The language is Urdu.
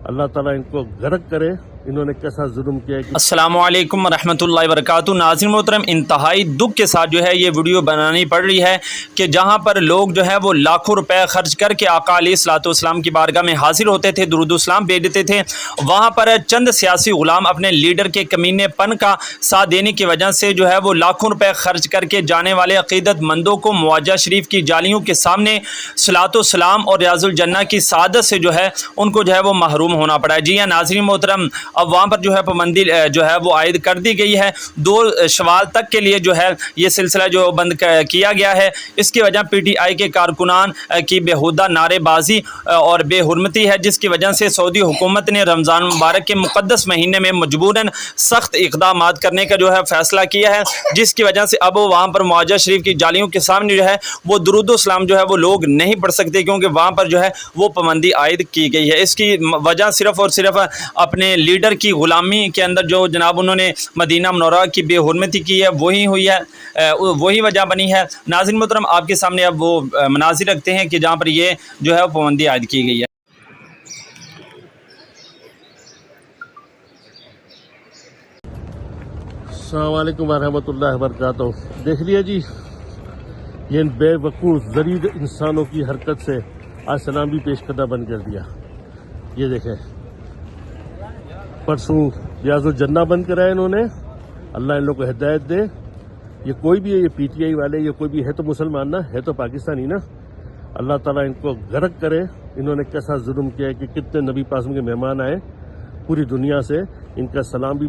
اللہ تعالیٰ ان کو غرق کرے، انہوں نے کیسا ظلم کیا ہے۔ السلام علیکم ورحمۃ اللہ وبرکاتہ۔ ناظرین محترم، انتہائی دکھ کے ساتھ جو ہے یہ ویڈیو بنانی پڑ رہی ہے کہ جہاں پر لوگ جو ہے وہ لاکھوں روپے خرچ کر کے آقا علیہ الصلوۃ والسلام کی بارگاہ میں حاضر ہوتے تھے، درود و سلام بھیجتے تھے، وہاں پر چند سیاسی غلام اپنے لیڈر کے کمینے پن کا ساتھ دینے کی وجہ سے جو ہے وہ لاکھوں روپے خرچ کر کے جانے والے عقیدت مندوں کو معاجہ شریف کی جالیوں کے سامنے صلاۃ و سلام اور ریاض الجنہ کی سعادت سے جو ہے ان کو جو ہے وہ محروم ہونا پڑا ہے۔ جی ہاں ناظرین محترم، اب وہاں پر جو ہے پابندی جو ہے وہ عائد کر دی گئی ہے، 2 شوال تک کے لیے جو ہے یہ سلسلہ جو بند کیا گیا ہے۔ اس کی وجہ پی ٹی آئی کے کارکنان کی بےہودہ نعرے بازی اور بے حرمتی ہے، جس کی وجہ سے سعودی حکومت نے رمضان مبارک کے مقدس مہینے میں مجبوراً سخت اقدامات کرنے کا جو ہے فیصلہ کیا ہے، جس کی وجہ سے اب وہاں پر معاجہ شریف کی جالیوں کے سامنے جو ہے وہ درود و سلام جو ہے وہ لوگ نہیں پڑھ سکتے، کیونکہ وہاں پر جو ہے وہ پابندی عائد کی گئی ہے۔ اس کی وجہ صرف اور صرف اپنے لیڈر کی غلامی کے اندر جو جناب انہوں نے مدینہ منورہ کی بے حرمتی کی ہے وہی ہوئی ہے، وہی وجہ بنی ہے۔ ناظرین محترم، آپ کے سامنے اب وہ مناظر رکھتے ہیں کہ جہاں پر یہ جو ہے پابندی عائد کی گئی ہے۔ السلام علیکم ورحمۃ اللہ وبرکاتہ۔ دیکھ لیا جی، یہ ان بے وقوف ذلیل انسانوں کی حرکت سے آج سلام بھی پیش کرنا بند کر دیا۔ یہ دیکھیں، پرسوں ریاض الجنہ بند کرایا انہوں نے، اللہ ان لوگوں کو ہدایت دے۔ یہ کوئی بھی ہے، یہ پی ٹی آئی والے، یہ کوئی بھی ہے تو مسلمان نا، ہے تو پاکستانی نا، اللہ تعالیٰ ان کو غرق کرے۔ انہوں نے کیسا ظلم کیا ہے کہ کتنے نبی پاک کے مہمان آئے پوری دنیا سے، ان کا سلام بھی